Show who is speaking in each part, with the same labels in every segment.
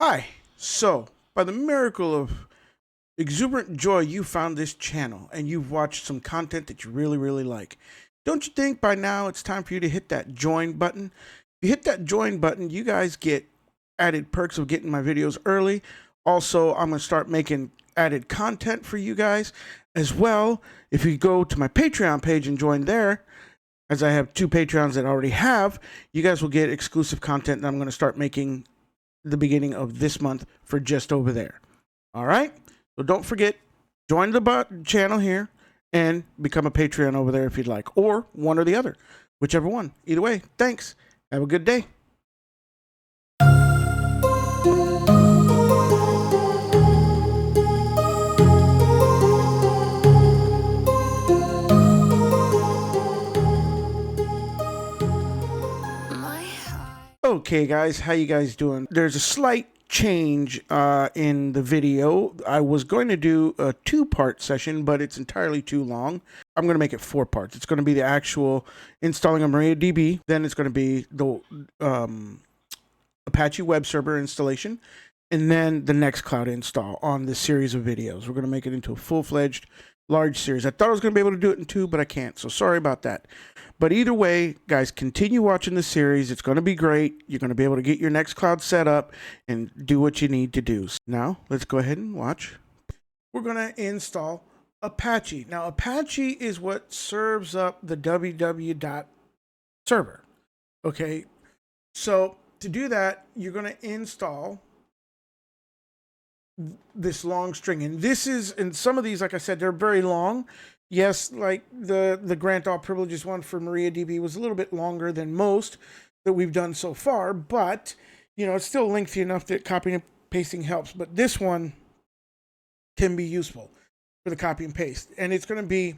Speaker 1: Hi. So, by the miracle of exuberant joy, you found this channel and you've watched some content that you really like. Don't you think by now it's time for you to hit that join button? If you hit that join button, you guys get added perks of getting my videos early. Also, I'm going to start making added content for you guys as well. If you go to my Patreon page and join there, as I have two Patreons that I already have, you guys will get exclusive content that I'm going to start making the beginning of this month for just over there. All right? So don't forget, join the channel here and become a Patreon over there if you'd like, or one or the other, whichever one. Either way, thanks. Have a good day. Okay, guys, how you guys doing? There's a slight change in the video. I was going to do a two-part session, but it's entirely too long. I'm going to make it 4 parts. It's going to be the actual installing a MariaDB. Then it's going to be the Apache web server installation, and then the NextCloud install on this series of videos. We're going to make it into a full-fledged large series. I thought I was going to be able to do it in 2, but I can't, so sorry about that. But either way, guys, continue watching the series. It's going to be great. You're going to be able to get your NextCloud set up and do what you need to do. Now, let's go ahead and watch. We're going to install Apache. Now, Apache is what serves up the www server. Okay, so to do that, you're going to install this long string, and this is, and some of these, like I said, they're very long. Yes, like the grant all privileges one for MariaDB was a little bit longer than most that we've done so far, but you know, it's still lengthy enough that copying and pasting helps. But this one can be useful for the copy and paste, and it's going to be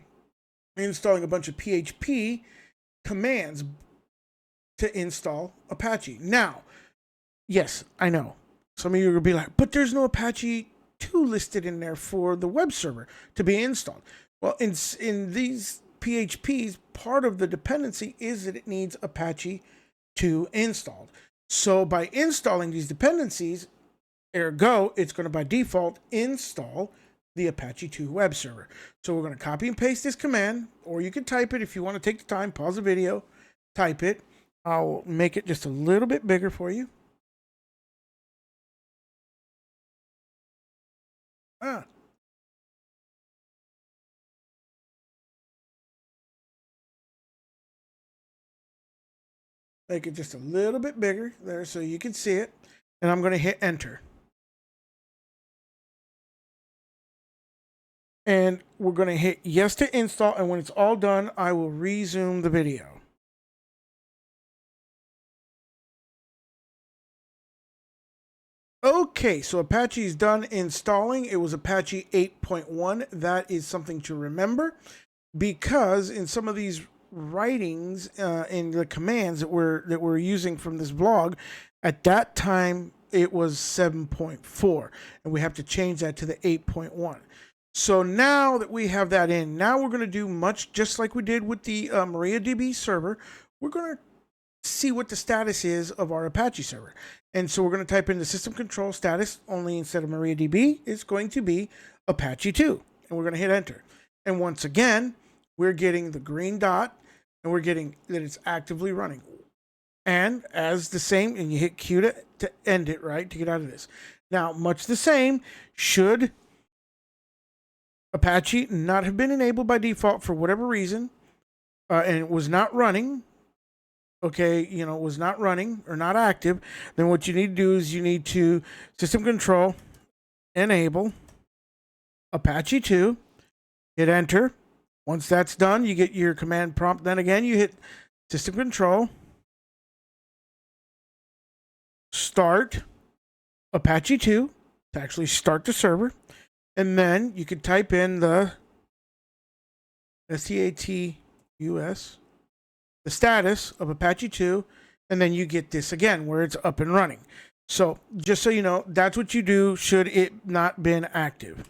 Speaker 1: installing a bunch of PHP commands to install Apache. Now, yes, I know some of you are going to be like, but there's no Apache 2 listed in there for the web server to be installed. Well, in these PHPs, part of the dependency is that it needs Apache 2 installed. So by installing these dependencies, ergo, it's going to by default install the Apache 2 web server. So we're going to copy and paste this command, or you can type it if you want to take the time, pause the video, type it. I'll make it just a little bit bigger for you. Make it just a little bit bigger there so you can see it. And I'm going to hit enter. And we're going to hit yes to install. And when it's all done, I will resume the video. Okay, so Apache is done installing. It was Apache 8.1. That is something to remember, because in some of these writings in the commands that we're using from this blog, at that time it was 7.4, and we have to change that to the 8.1. So now that we have that in, now we're going to do much just like we did with the MariaDB server. We're going to see what the status is of our Apache server. And so we're going to type in the system control status, only instead of MariaDB, it's going to be Apache 2. And we're going to hit enter. And once again, we're getting the green dot, and we're getting that it's actively running. And as the same, and you hit Q to end it, right, to get out of this. Now, much the same, should Apache not have been enabled by default for whatever reason, and it was not running, okay, you know, was not running or not active, then what you need to do is you need to system control, enable Apache 2, hit enter. Once that's done, you get your command prompt. Then again, you hit system control, start Apache 2 to actually start the server. And then you could type in the status, the status of Apache 2, and then you get this again where it's up and running. So just so you know, that's what you do should it not been active.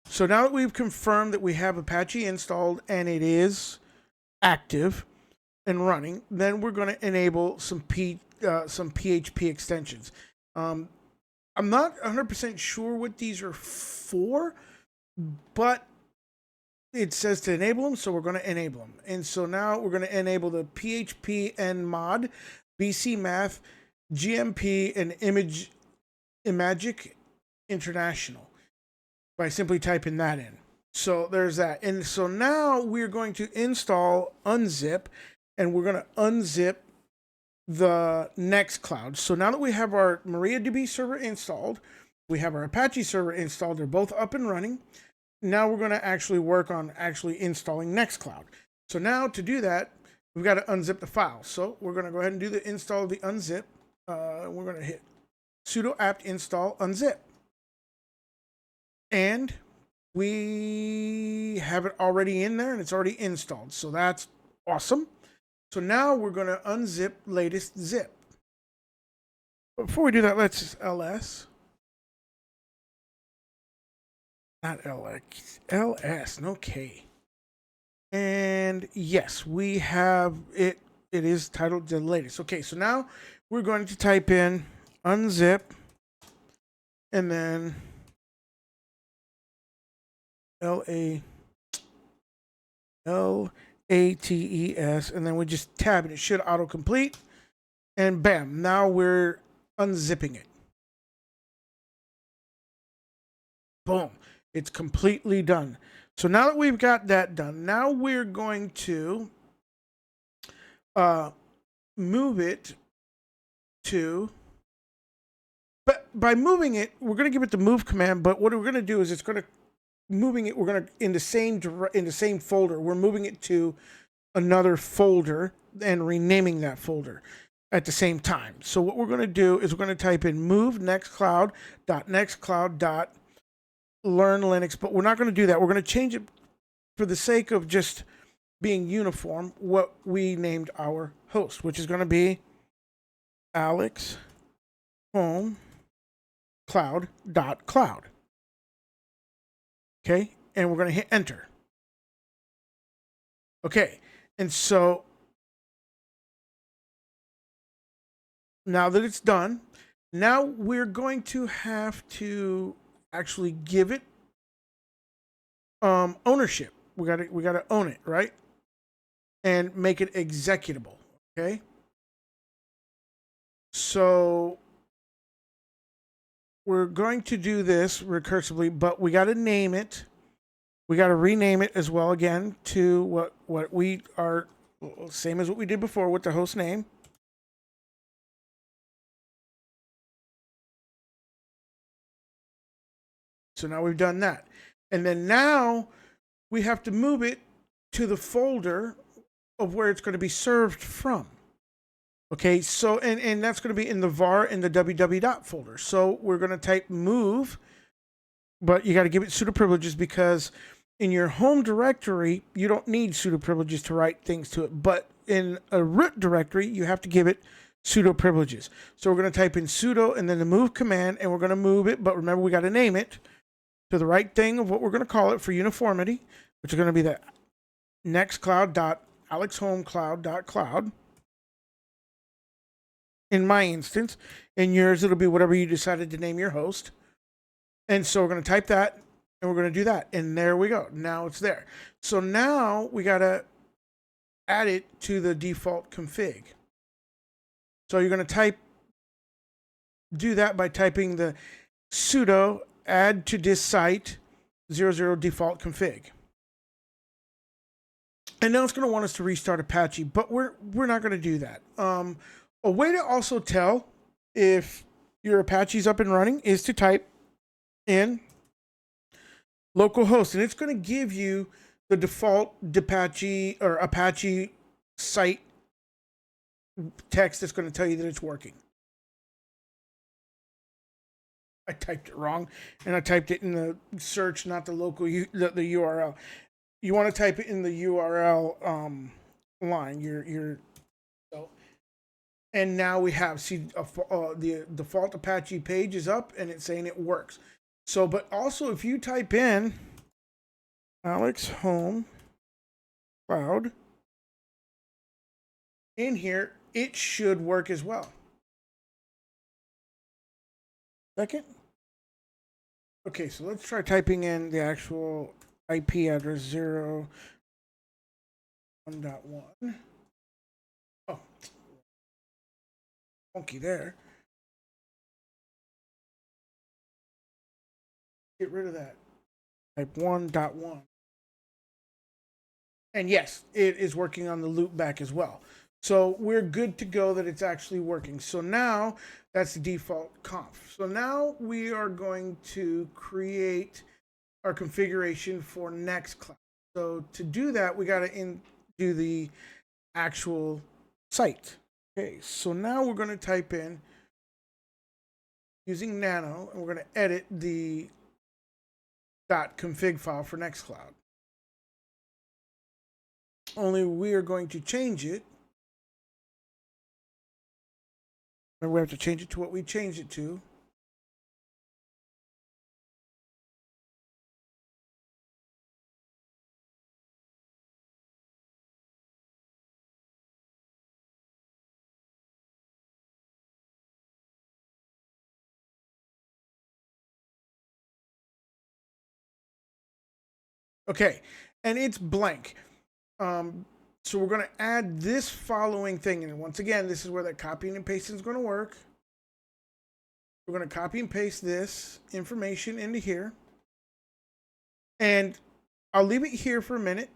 Speaker 1: So now that we've confirmed that we have Apache installed and it is active and running, then we're going to enable some PHP extensions. I'm not 100% sure what these are for, but it says to enable them, so we're going to enable them. And so now we're going to enable the PHP NMod, BC Math, GMP, and Imagic International by simply typing that in. So there's that. And so now we're going to install unzip, and we're going to unzip the NextCloud. So now that we have our MariaDB server installed, we have our Apache server installed, they're both up and running. Now we're going to actually work on actually installing NextCloud. So now to do that, we've got to unzip the file. So we're going to go ahead and do the install of the unzip. We're going to hit sudo apt install unzip. And we have it already in there and it's already installed. So that's awesome. So now we're going to unzip latest zip. Before we do that, let's ls. Not LX, LS, no K. And yes, we have it. It is titled the latest. Okay, so now we're going to type in unzip and then LATES, and then we just tab and it should autocomplete. And bam, now we're unzipping it. Boom, it's completely done. So now that we've got that done, now we're going to move it to, but by moving it, we're going to give it the move command, but what we're going to do is it's going to moving it, we're going to in the same folder, we're moving it to another folder and renaming that folder at the same time. So what we're going to do is we're going to type in move nextcloud.nextcloud.learn Linux, but we're not going to do that. We're going to change it for the sake of just being uniform, what we named our host, which is going to be Alex home cloud.cloud. Okay, and we're going to hit enter. Okay, and so now that it's done, now we're going to have to actually give it ownership. We got to own it, right? And make it executable. Okay. So we're going to do this recursively, but we got to name it. We got to rename it as well again to what we are, same as what we did before with the host name. So now we've done that. And then now we have to move it to the folder of where it's going to be served from. Okay, so, and that's going to be in the var and the www folder. So we're going to type move, but you got to give it sudo privileges because in your home directory, you don't need sudo privileges to write things to it. But in a root directory, you have to give it sudo privileges. So we're going to type in sudo and then the move command, and we're going to move it. But remember, we got to name it to the right thing of what we're going to call it for uniformity, which is going to be the nextcloud.alexhomecloud.cloud. In my instance, in yours, it'll be whatever you decided to name your host. And so we're going to type that and we're going to do that. And there we go. Now it's there. So now we got to add it to the default config. So you're going to do that by typing the sudo add to this site 00 default config. And now it's going to want us to restart Apache, but we're not going to do that. A way to also tell if your Apache's up and running is to type in localhost, and it's going to give you the default Apache or Apache site text that's going to tell you that it's working. I typed it wrong, and I typed it in the search, not the local the URL. You want to type it in the URL line. And now we have, see, the default Apache page is up and it's saying it works. So, but also if you type in Alex Home Cloud in here, it should work as well. second. Okay, so let's try typing in the actual IP address 0.1.1. Oh, funky there. Get rid of that. Type 1.1. And yes, it is working on the loop back as well. So we're good to go that it's actually working. So now that's the default conf. So now we are going to create our configuration for NextCloud. So to do that, we got to do the actual site. Okay, so now we're going to type in using nano, and we're going to edit the .config file for NextCloud. Only we are going to change it. And we have to change it to what we changed it to. Okay, and it's blank. So we're going to add this following thing. And once again, this is where that copying and pasting is going to work. We're going to copy and paste this information into here. And I'll leave it here for a minute.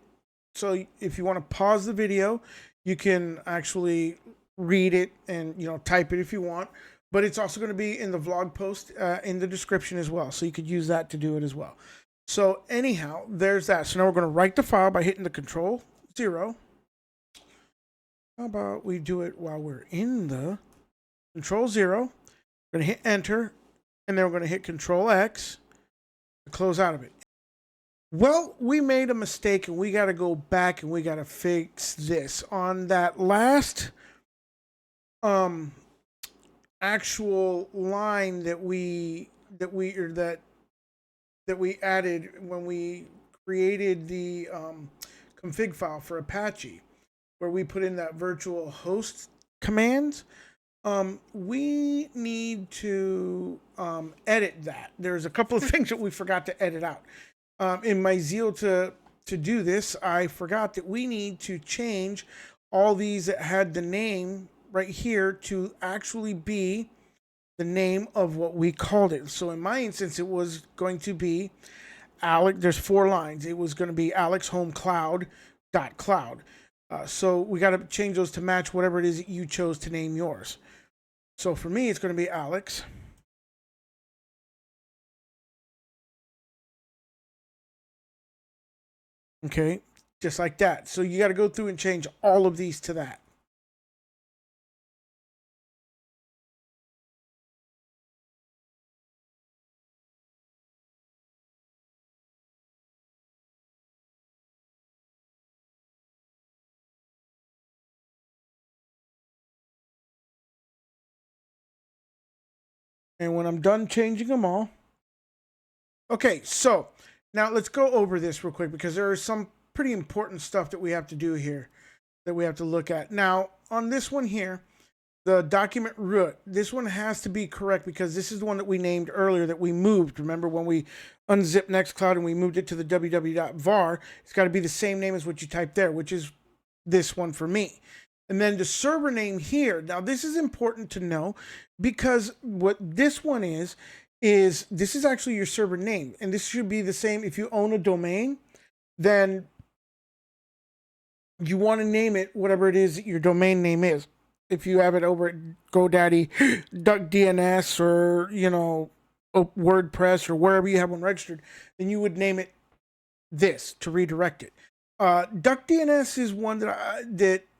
Speaker 1: So if you want to pause the video, you can actually read it and, you know, type it if you want. But it's also going to be in the vlog post in the description as well. So you could use that to do it as well. So anyhow, there's that. So now we're going to write the file by hitting the Control-0. How about we do it while we're in the Control-0. We're going to hit Enter, and then we're going to hit Control-X to close out of it. Well, we made a mistake, and we got to go back and we got to fix this. On that last actual line that we added when we created the config file for Apache, where we put in that virtual host command, we need to edit that. There's a couple of things that we forgot to edit out. In my zeal to do this, I forgot that we need to change all these that had the name right here to actually be the name of what we called it. So in my instance, it was going to be Alex. There's 4 lines. It was going to be Alex Home Cloud .cloud. So we got to change those to match whatever it is that you chose to name yours. So for me, it's going to be Alex. Okay, just like that. So you got to go through and change all of these to that. And when I'm done changing them all, okay, so now let's go over this real quick because there is some pretty important stuff that we have to do here that we have to look at. Now, on this one here, the document root, this one has to be correct because this is the one that we named earlier that we moved. Remember when we unzipped NextCloud and we moved it to the www.var, it's got to be the same name as what you typed there, which is this one for me. And then the server name here. Now, this is important to know because what this one is this is actually your server name. And this should be the same. If you own a domain, then you want to name it whatever it is that your domain name is. If you have it over at GoDaddy, DuckDNS, or, you know, WordPress, or wherever you have one registered, then you would name it this to redirect it. DuckDNS is one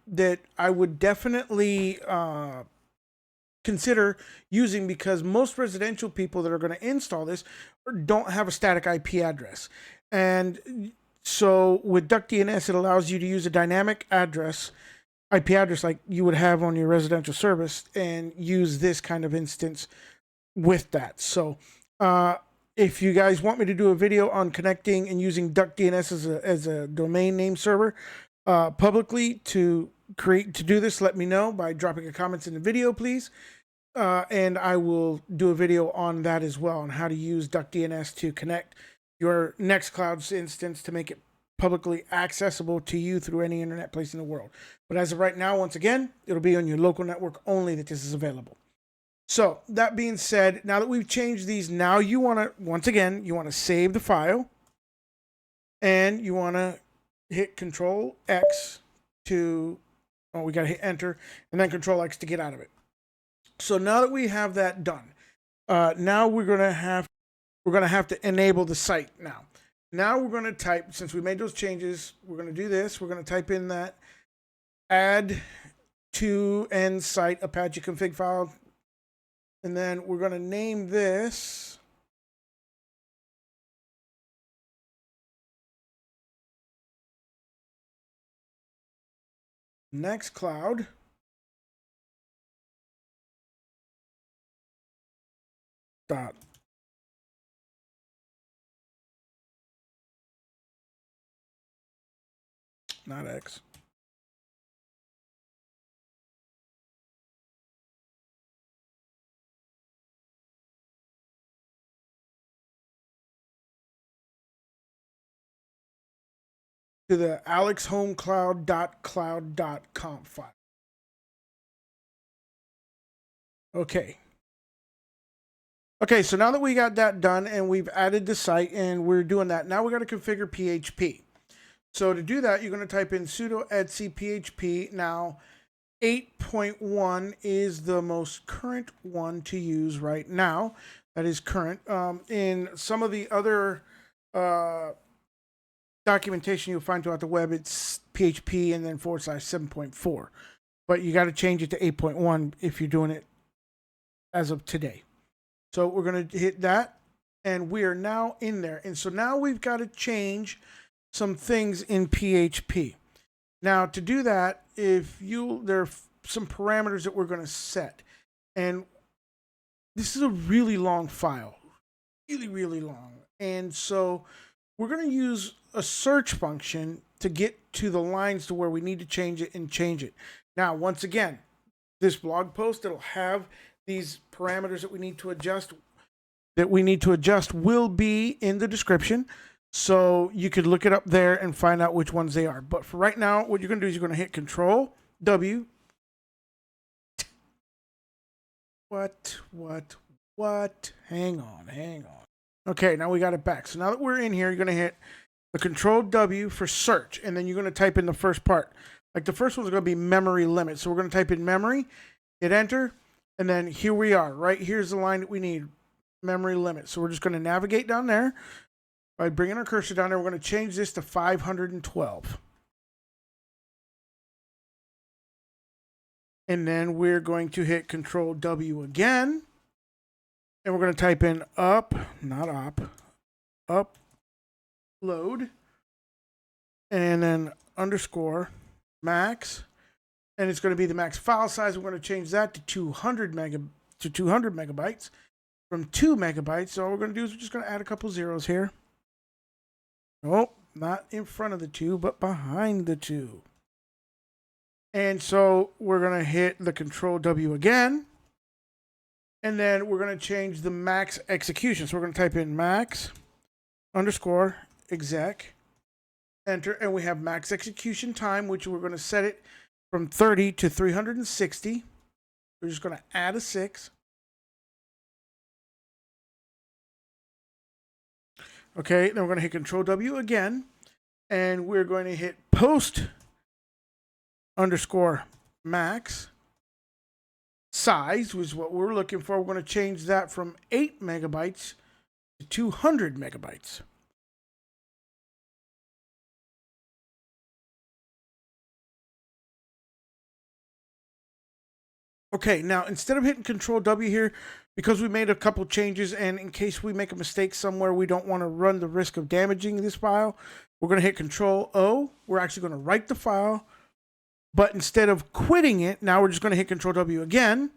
Speaker 1: that I would definitely consider using because most residential people that are going to install this don't have a static IP address. And so with DuckDNS, it allows you to use a dynamic address, IP address like you would have on your residential service, and use this kind of instance with that. So if you guys want me to do a video on connecting and using DuckDNS as a domain name server publicly to do this, let me know by dropping a comment in the video, please. and I will do a video on that as well, on how to use DuckDNS to connect your NextCloud instance to make it publicly accessible to you through any internet place in the world. But as of right now, once again, it'll be on your local network only that this is available. So that being said, now that we've changed these, now you want to, once again, you want to save the file, and you want to hit Control X to, oh, we got to hit Enter, and then Control X to get out of it. So now that we have that done, now we're gonna have to enable the site now. Now we're gonna type, since we made those changes, we're gonna do this. We're gonna type in that add to end site Apache config file, and then we're gonna name this NextCloud. Dot. Not X. To the alexhomecloud.cloud.conf file. Okay. Okay, so now that we got that done and we've added the site and we're doing that, now we got to configure PHP. So to do that, you're going to type in sudo etc php. Now, 8.1 is the most current one to use right now. That is current. In some of the other documentation you'll find throughout the web, it's PHP and then /7.4. But you got to change it to 8.1 if you're doing it as of today. So we're going to hit that, and we are now in there. And so now we've got to change some things in PHP. Now to do that, there are some parameters that we're going to set. And this is a really long file, really, really long. And so we're going to use a search function to get to the lines to where we need to change it and change it. Now, once again, this blog post, it'll have these parameters that we need to adjust will be in the description. So you could look it up there and find out which ones they are. But for right now, what you're going to do is you're going to hit Control W. What? Hang on. Okay, now we got it back. So now that we're in here, you're going to hit the Control W for search. And then you're going to type in the first part. Like the first one's going to be memory limit. So we're going to type in memory, hit enter. And then here we are, right? Here's the line that we need, memory limit. So we're just going to navigate down there by bringing our cursor down there. We're going to change this to 512. And then we're going to hit Control W again. And we're going to type in upload. And then underscore max. And it's going to be the max file size. We're going to change that to 200 megabytes from 2 megabytes. So all we're going to do is we're just going to add a couple zeros here. Oh, not in front of the 2, but behind the 2. And so we're going to hit the Control W again. And then we're going to change the max execution. So we're going to type in max underscore exec, enter, and we have max execution time, which we're going to set it from 30 to 360. We're just going to add a 6. Okay, then we're going to hit Control W again, and we're going to hit post underscore max size, which is what we're looking for. We're going to change that from 8 megabytes to 200 megabytes. Okay, now instead of hitting Control W here, because we made a couple changes, and in case we make a mistake somewhere, we don't want to run the risk of damaging this file, we're going to hit Control O. We're actually going to write the file, but instead of quitting it, now we're just going to hit Control W again.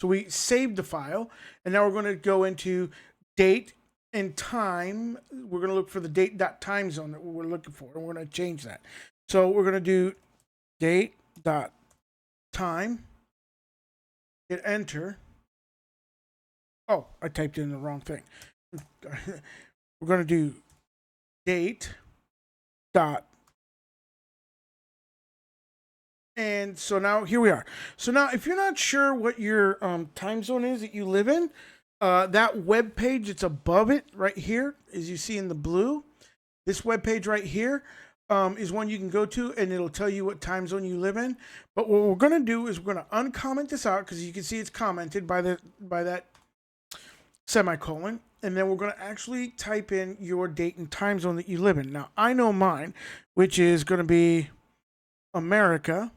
Speaker 1: So we saved the file, and now we're going to go into date and time. We're going to look for the date.time zone that we're looking for, and we're going to change that. So we're going to do date.time. Hit enter, Oh, I typed in the wrong thing. We're going to do date dot. And so now here we are. So now if you're not sure what your time zone is that you live in, that web page that's above it right here, as you see in the blue, this web page right here is one you can go to, and it'll tell you what time zone you live in. But what we're going to do is we're going to uncomment this out, because you can see it's commented by that semicolon, and then we're going to actually type in your date and time zone that you live in. Now I know mine, which is going to be America.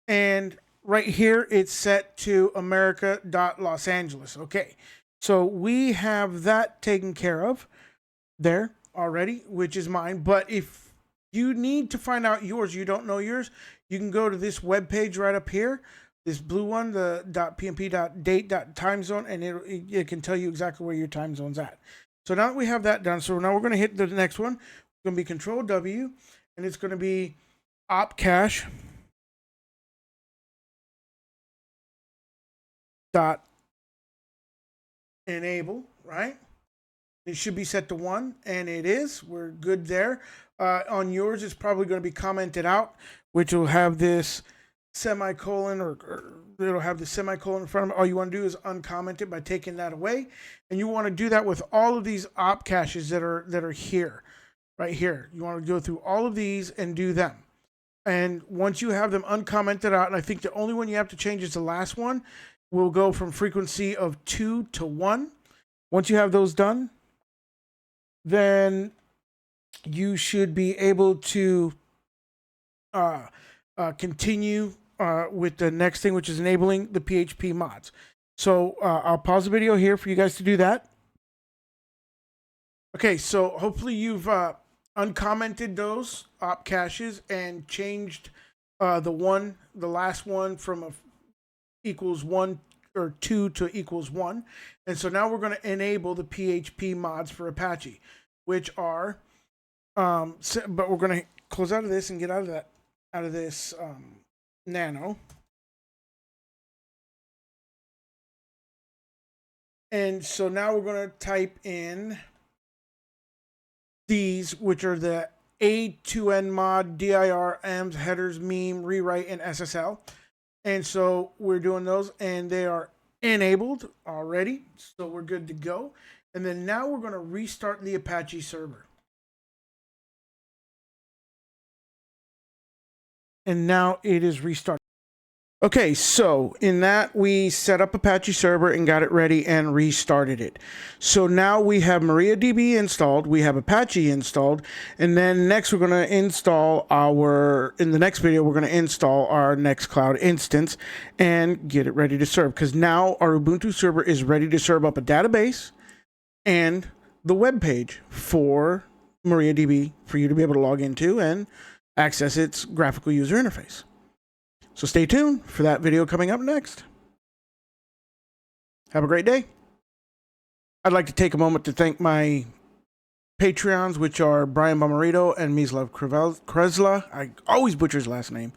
Speaker 1: And right here it's set to America.Los Angeles. Okay, so we have that taken care of there already, which is mine. But if you need to find out yours, you don't know yours, you can go to this web page right up here, this blue one, the .pmp.date.timezone, and it can tell you exactly where your time zone's at. So now that we have that done, so now we're going to hit the next one. It's going to be Control W, and it's going to be op cache dot enable, right? It should be set to 1, and it is. We're good there. On yours, it's probably going to be commented out, which will have this semicolon, or it'll have the semicolon in front of it. All you want to do is uncomment it by taking that away, and you want to do that with all of these op caches that are here, right here. You want to go through all of these and do them. And once you have them uncommented out, and I think the only one you have to change is the last one, will go from frequency of 2 to 1. Once you have those done, then you should be able to continue with the next thing, which is enabling the PHP mods. So I'll pause the video here for you guys to do that. Okay, so hopefully you've uncommented those op caches and changed the last one from a equals 1 or 2 to equals 1. And so now we're going to enable the PHP mods for Apache, which are but we're going to close out of this and get out of this nano. And so now we're going to type in these, which are the A2N mod, dir, ems, headers, meme, rewrite, and SSL. And so we're doing those, and they are enabled already. So we're good to go. And then now we're going to restart the Apache server. And now it is restarted. Okay, so in that we set up Apache server and got it ready and restarted it. So now we have MariaDB installed, we have Apache installed, and then next we're going to install in the next video, we're going to install our NextCloud instance and get it ready to serve. Because now our Ubuntu server is ready to serve up a database and the web page for MariaDB for you to be able to log into and access its graphical user interface. So stay tuned for that video coming up next. Have a great day. I'd like to take a moment to thank my Patreons, which are Brian Bomarito and Mislav Kresla. I always butcher his last name.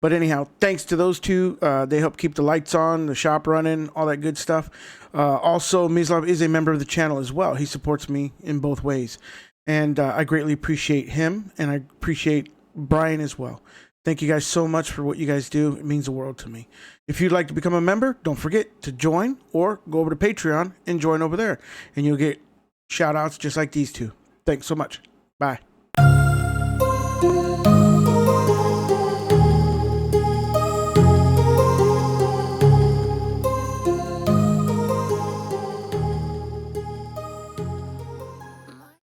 Speaker 1: But anyhow, thanks to those two. They help keep the lights on, the shop running, all that good stuff. Also, Mislav is a member of the channel as well. He supports me in both ways. And I greatly appreciate him, and I appreciate Brian as well. Thank you guys so much for what you guys do. It means the world to me. If you'd like to become a member, don't forget to join or go over to Patreon and join over there. And you'll get shout outs just like these two. Thanks so much. Bye.